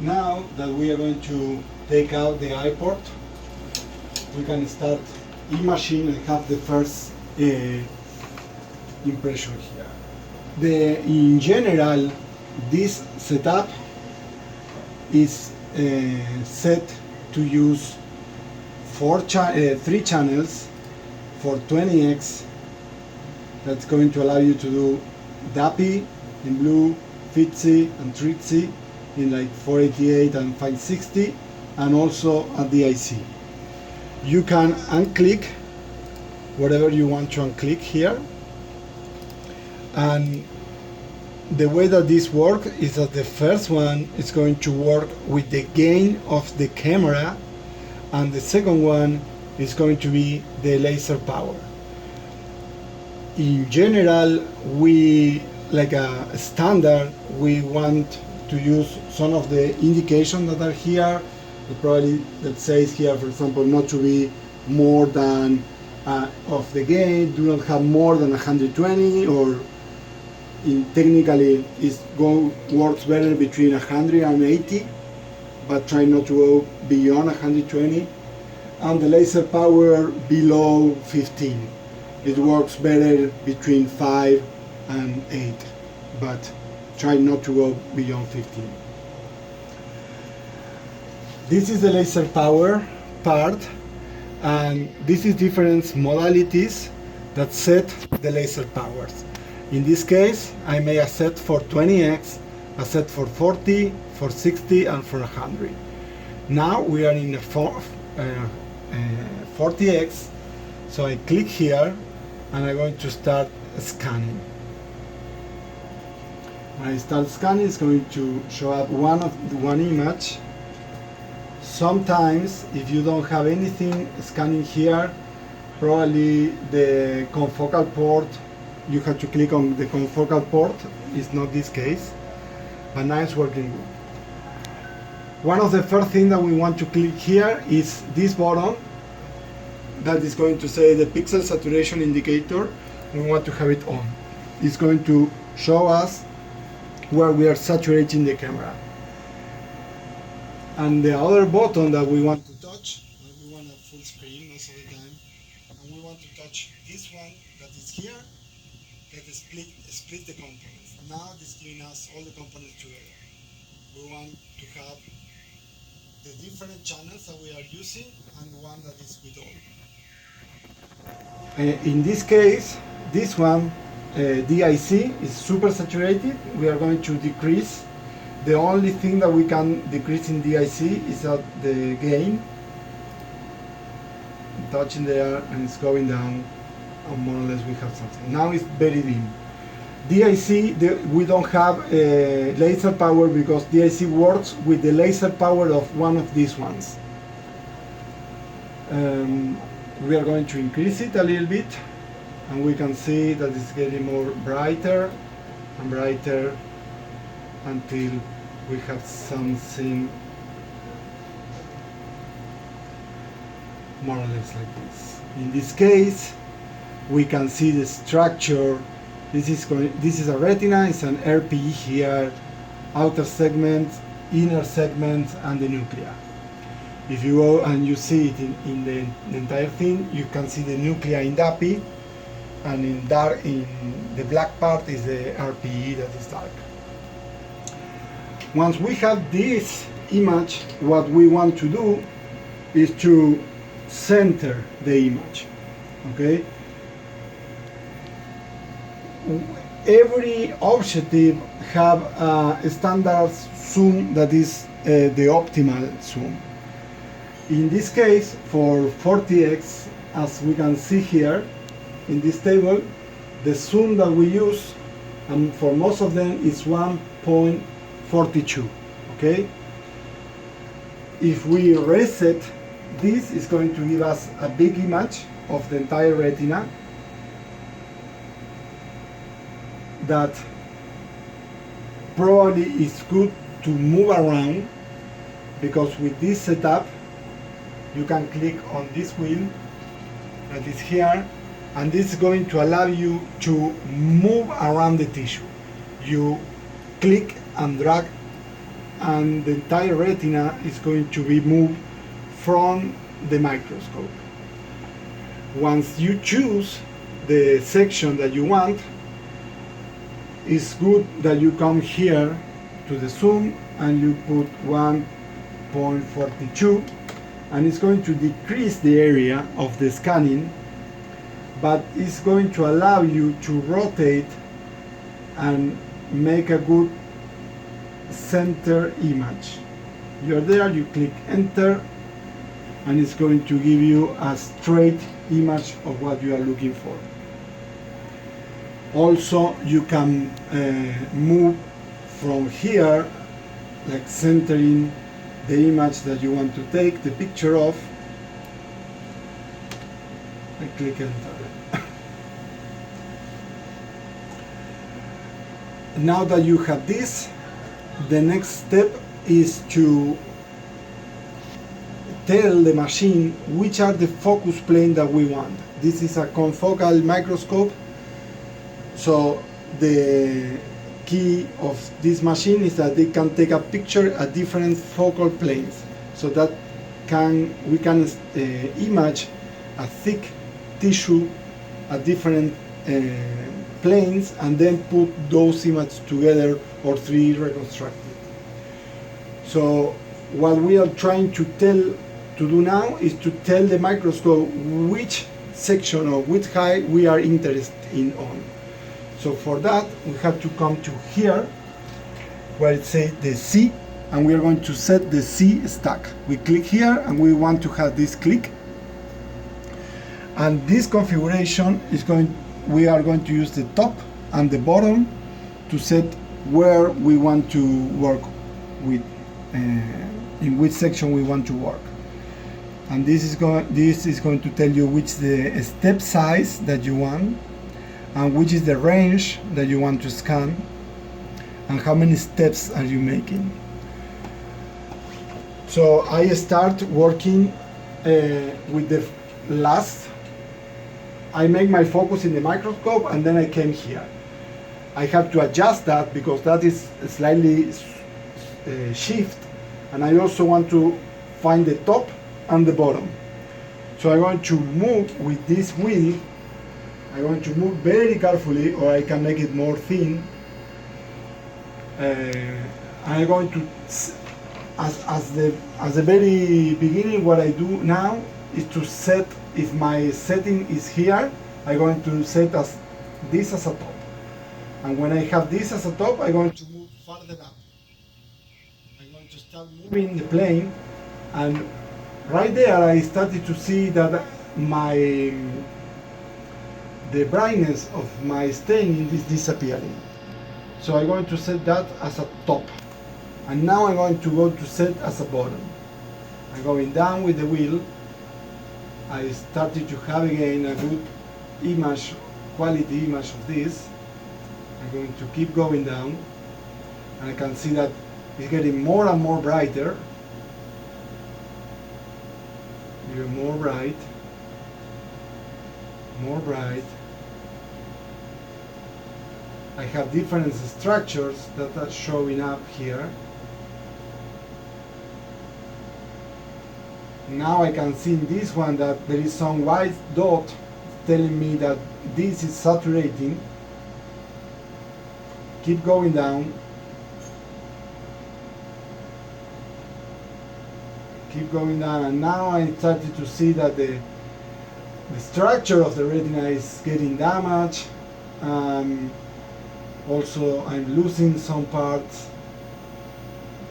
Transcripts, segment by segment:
now that we are going to take out the eye port, we can start imaging and have the first impression here. In general, this setup is set to use 3 channels for 20x. That's going to allow you to do DAPI in blue, FITSI and TRITSI in like 488 and 560, and also a DIC. You can unclick whatever you want to unclick here, and the way that this works is that the first one is going to work with the gain of the camera, and the second one is going to be the laser power. In general, we, like a standard, we want to use some of the indications that are here. Probably that says here, for example, not to be more than of the gain, do not have more than 120, or technically it works better between 180, but try not to go beyond 120, and the laser power below 15. It works better between 5 and 8, but try not to go beyond 15. This is the laser power part, and this is different modalities that set the laser powers. In this case, I made a set for 20x, a set for 40, for 60, and for 100. Now we are in a 40x, so I click here, and I'm going to start scanning. When I start scanning, it's going to show up one image. Sometimes, if you don't have anything scanning here, probably the confocal port, you have to click on the confocal port. It's not this case, but now it's working good. One of the first things that we want to click here is this button that is going to say the pixel saturation indicator. We want to have it on. It's going to show us where we are saturating the camera. And the other button that we want to touch, we want a full screen most of the time, and we want to touch this one that is here, that is split the components. Now this is giving us all the components together. We want to have the different channels that we are using and one that is with all. In this case, this one, DIC, is super saturated. We are going to decrease. The only thing that we can decrease in DIC is that the gain. Touching there, and it's going down, and more or less we have something. Now it's very dim. DIC, we don't have laser power because DIC works with the laser power of one of these ones. We are going to increase it a little bit, and we can see that it's getting more brighter and brighter until we have something more or less like this. In this case, we can see the structure. This is a retina. It's an RPE here, outer segment, inner segment, and the nuclei. If you go and you see it in the entire thing, you can see the nuclei in DAPI, and in the black part is the RPE that is dark. Once we have this image, what we want to do is to center the image. Okay? Every objective have a standard zoom that is the optimal zoom. In this case, for 40x, as we can see here in this table, the zoom that we use, and for most of them, is 1.42. Okay? If we reset, this is going to give us a big image of the entire retina that probably is good to move around, because with this setup you can click on this wheel that is here, and this is going to allow you to move around the tissue. You click and drag and the entire retina is going to be moved from the microscope. Once you choose the section that you want, it's good that you come here to the zoom and you put 1.42, and it's going to decrease the area of the scanning, but it's going to allow you to rotate and make a good center image. You're there, you click enter, and it's going to give you a straight image of what you are looking for. Also, you can move from here, like centering the image that you want to take the picture of, and click enter. Now that you have this, the next step is to tell the machine which are the focus plane that we want. This is a confocal microscope, so the key of this machine is that they can take a picture at different focal planes, so that we can image a thick tissue at different planes and then put those images together or 3D reconstruct it. So what we are trying to do now is to tell the microscope which section or which height we are interested in on. So for that we have to come to here where it says the C, and we are going to set the C stack. We click here and we want to have this click, and this configuration is we are going to use the top and the bottom to set where we want to work with, in which section we want to work. And this is going to tell you which the step size that you want, and which is the range that you want to scan, and how many steps are you making. So I start working with the last. I make my focus in the microscope, and then I came here. I have to adjust that because that is slightly shift, and I also want to find the top and the bottom. So I'm going to move with this wheel. I'm going to move very carefully, or I can make it more thin. I'm going to, as the very beginning, what I do now is to set, if my setting is here, I'm going to set this as a top. And when I have this as a top, I'm going to move further up. I'm going to start moving the plane, and right there I started to see that the brightness of my staining is disappearing. So I'm going to set that as a top. And now I'm going to go to set as a bottom. I'm going down with the wheel. I started to have again a good image, quality image of this. I'm going to keep going down, and I can see that it's getting more and more brighter. Even more bright, more bright. I have different structures that are showing up here. Now I can see in this one that there is some white dot telling me that this is saturating. Keep going down. Keep going down, and now I started to see that the structure of the retina is getting damaged. Also, I'm losing some parts.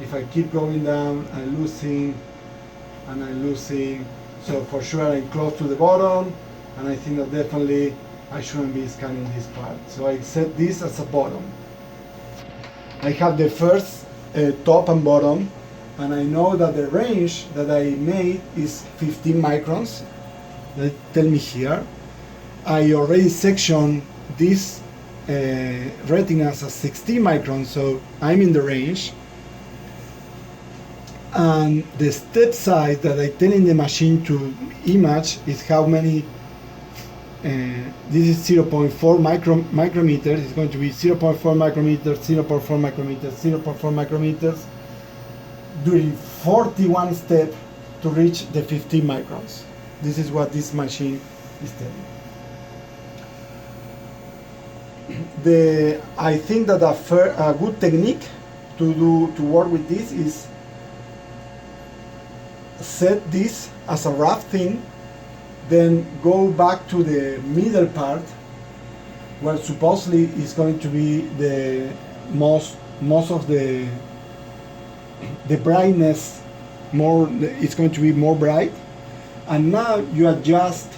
If I keep going down, I'm losing, and I'm losing. So for sure I'm close to the bottom, and I think that definitely I shouldn't be scanning this part. So I set this as a bottom. I have the first top and bottom, and I know that the range that I made is 15 microns. They tell me here. I already sectioned this retinas as 16 microns, so I'm in the range. And the step size that I tell in the machine to image is how many. This is 0.4 micrometers. It's going to be 0.4 micrometers, 0.4 micrometers, 0.4 micrometers. during 41 steps to reach the 15 microns. This is what this machine is telling. I think that a good technique to work with this is set this as a rough thing, then go back to the middle part where supposedly is going to be the most of the brightness, it's going to be more bright, and now you adjust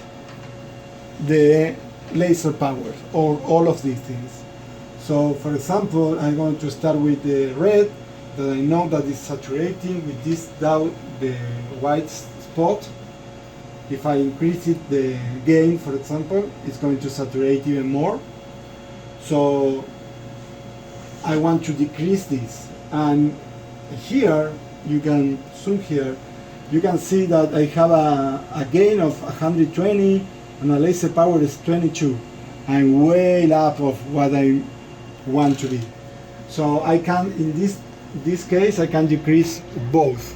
the laser power or all of these things. So for example, I'm going to start with the red that I know that is saturating with this down the white spot. If I increase it, the gain, for example, it's going to saturate even more. So I want to decrease this, and here you can zoom here, you can see that I have a gain of 120 and a laser power is 22. I'm way up of what I want to be. So I can, in this case, I can decrease both.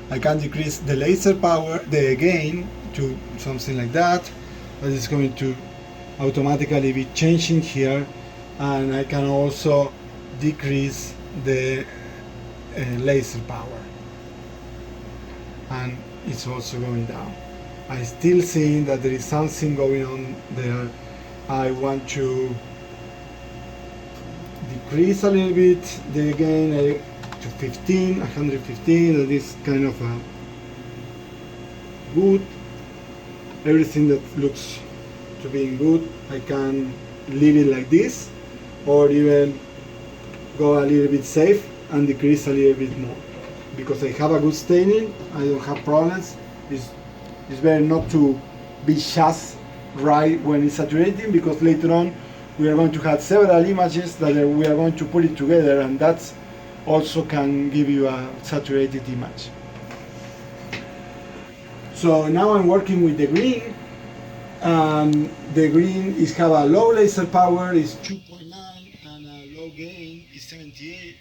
I can decrease the laser power, the gain, to something like that. That is going to automatically be changing here, and I can also decrease the laser power, and it's also going down. I still see that there is something going on there. I want to decrease a little bit the gain to 115. That is kind of a good. Everything that looks to being good, I can leave it like this, or even go a little bit safe and decrease a little bit more. Because I have a good staining, I don't have problems. It's better not to be just right when it's saturating, because later on we are going to have several images that we are going to put it together, and that also can give you a saturated image. So now I'm working with the green, and the green is have a low laser power, is 2.9, and a low gain is 78.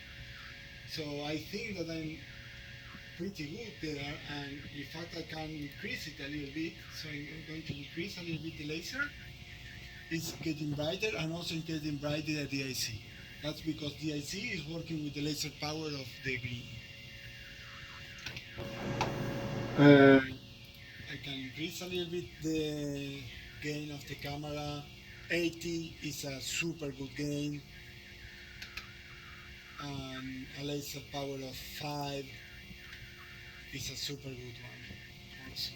So I think that I'm pretty good there, and in fact I can increase it a little bit. So I'm going to increase a little bit the laser. It's getting brighter, and also it's getting brighter at the IC. That's because the IC is working with the laser power of the green. I can increase a little bit the gain of the camera. 80 is a super good gain, and a laser power of 5 is a super good one also.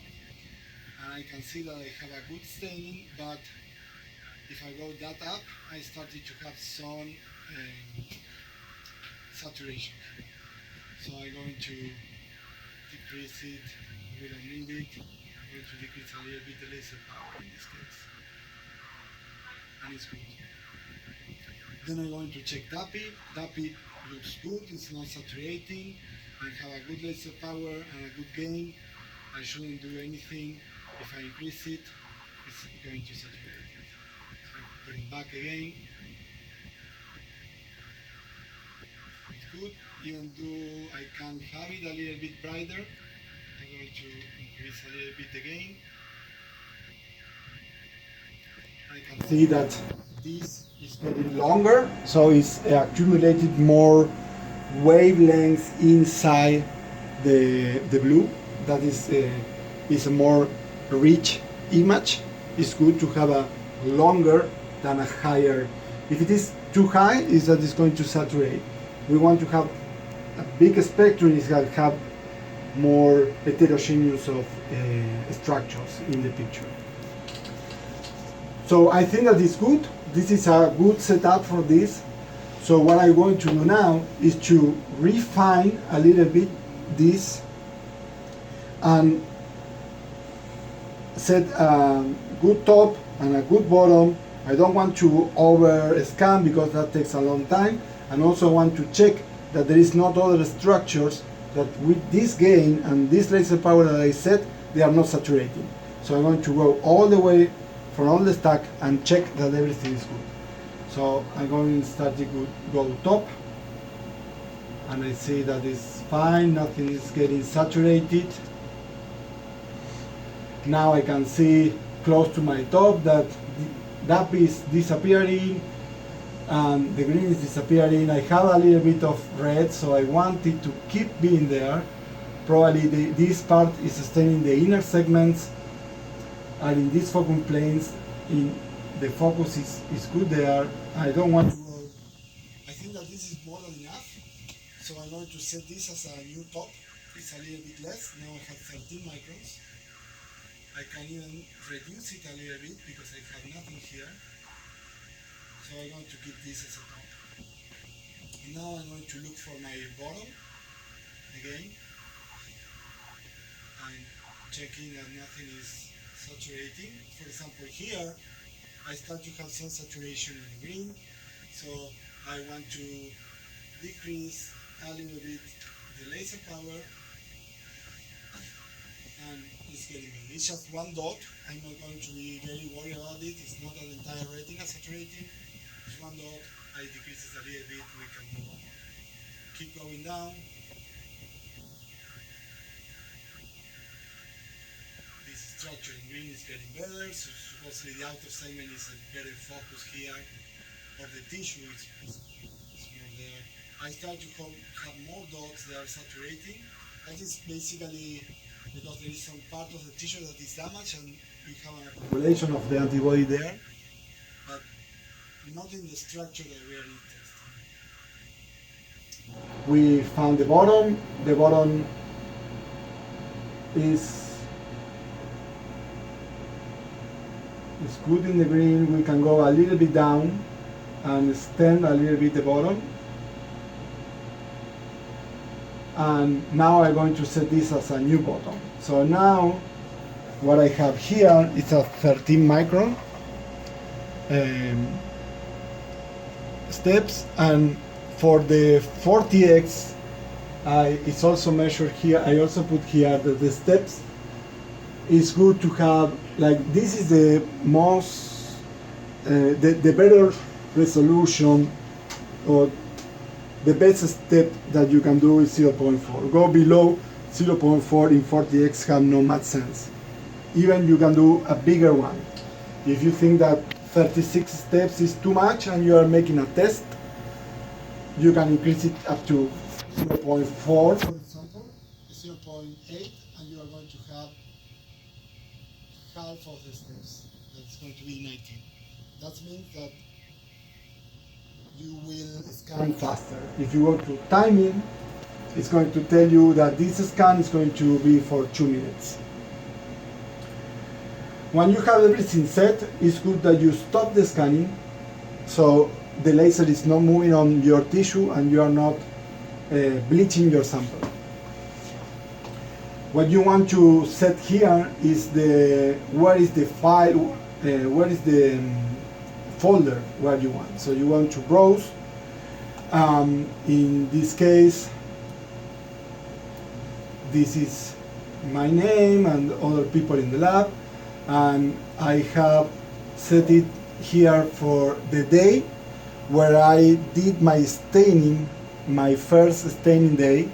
And I can see that I have a good staining, but if I go that up, I started to have some saturation. So I'm going to decrease it. We don't need it. I'm going to decrease a little bit the laser power in this case. And it's good. Then I'm going to check DAPI. DAPI looks good, it's not saturating. I have a good laser power and a good gain. I shouldn't do anything. If I increase it, it's going to saturate it. So I put it back again. It's good, even though I can have it a little bit brighter. I'm going to increase a little bit the gain. I can see that this is getting longer, so it's accumulated more wavelengths inside the blue. That is a more rich image. It's good to have a longer than a higher. If it is too high, is that it's going to saturate. We want to have a big spectrum, is going to have more heterogeneous of structures in the picture. So I think that is good. This is a good setup for this. So what I'm going to do now is to refine a little bit this and set a good top and a good bottom. I don't want to over scan because that takes a long time, and also want to check that there is not other structures that with this gain and this laser power that I set, they are not saturating. So I'm going to go all the way from all the stack and check that everything is good. So I'm going to start to go top. and I see that it's fine, nothing is getting saturated. Now I can see close to my top that that is disappearing and the green is disappearing. I have a little bit of red, so I want it to keep being there. Probably this part is staying in the inner segments, and in these focus planes, the focus is good there. I don't want to go. I think that this is more than enough, so I'm going to set this as a new top. It's a little bit less. Now I have 13 microns. I can even reduce it a little bit because I have nothing here. So I'm going to keep this as a top. And now I'm going to look for my bottom again. I'm checking that nothing is saturating. For example, here I start to have some saturation in the green, so I want to decrease a little bit the laser power, and it's getting better. It's just one dot. I'm not going to be very worried about it. It's not an entire retina saturating. It's one dot. I decrease it a little bit. We can move on. Keep going down. This structure in green is getting better. So supposedly the outer segment is a better focus here. But the tissue is more there. I start to have more dots that are saturating. That is basically because there is some part of the tissue that is damaged and we have an accumulation of the antibody there, but not in the structure that we are interested in. We found the bottom. The bottom is good in the green. We can go a little bit down and extend a little bit the bottom. And now I'm going to set this as a new bottom. So now what I have here is a 13 micron steps, and for the 40x it's also measured here. I also put here that the steps is good to have, like, this is the most the better resolution, or the best step that you can do is 0.4. Go below 0.4 in 40x have no much sense. Even you can do a bigger one. If you think that 36 steps is too much and you are making a test, you can increase it up to 0.4, for example, 0.8, and you are going to have half of the steps. That's going to be 19. That means that you will scan faster. If you go to timing, it's going to tell you that this scan is going to be for 2 minutes. When you have everything set, it's good that you stop the scanning, so the laser is not moving on your tissue and you are not bleaching your sample. What you want to set here is where is the file, where is the folder where you want. So you want to browse. In this case, this is my name and other people in the lab, and I have set it here for the day where I did my staining, my first staining day.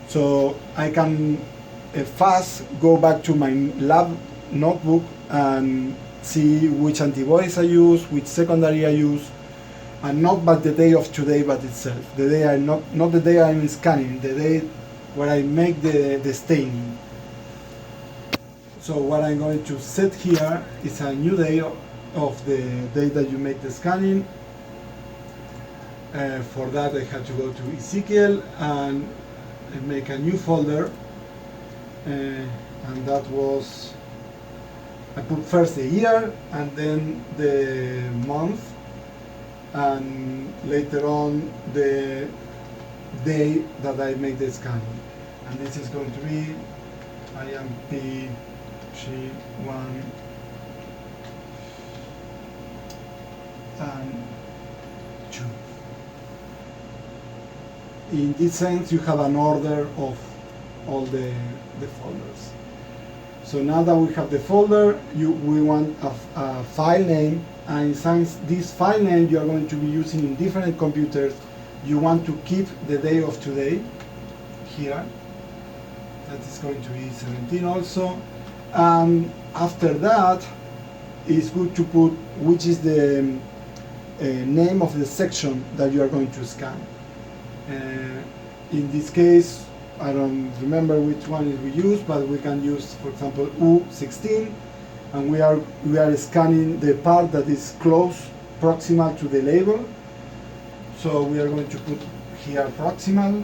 So I can fast go back to my lab notebook and see which antibodies I use, which secondary I use, and not but the day of today but itself. The day I not the day I'm scanning, the day where I make the staining. So what I'm going to set here is a new day of the day that you make the scanning. For that I had to go to Ezekiel and make a new folder, and that was, I put first the year and then the month, and later on the day that I make the scanning. And this is going to be IMP G1 and 2. In this sense, you have an order of all the folders. So now that we have the folder, we want a file name, and since this file name you are going to be using in different computers, you want to keep the day of today here. That is going to be 17 also. And after that, it's good to put which is the name of the section that you are going to scan. In this case, I don't remember which one we use, but we can use, for example, U16, and we are scanning the part that is close, proximal to the label. So we are going to put here proximal.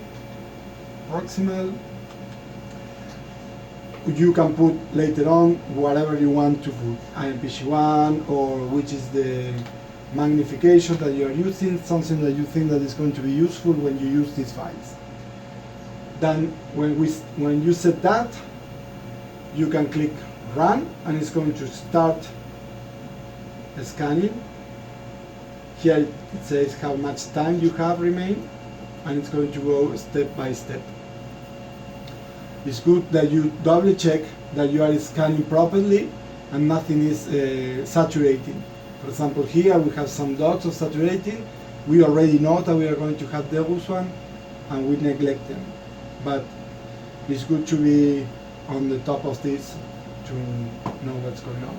You can put later on whatever you want to put, IMPG1, or which is the magnification that you are using, something that you think that is going to be useful when you use these files. Then when you set that, you can click run, and it's going to start scanning. Here it says how much time you have remained, and it's going to go step by step. It's good that you double check that you are scanning properly and nothing is saturating. For example, here we have some dots of saturating. We already know that we are going to have those one, and we neglect them. But it's good to be on the top of this to know what's going on.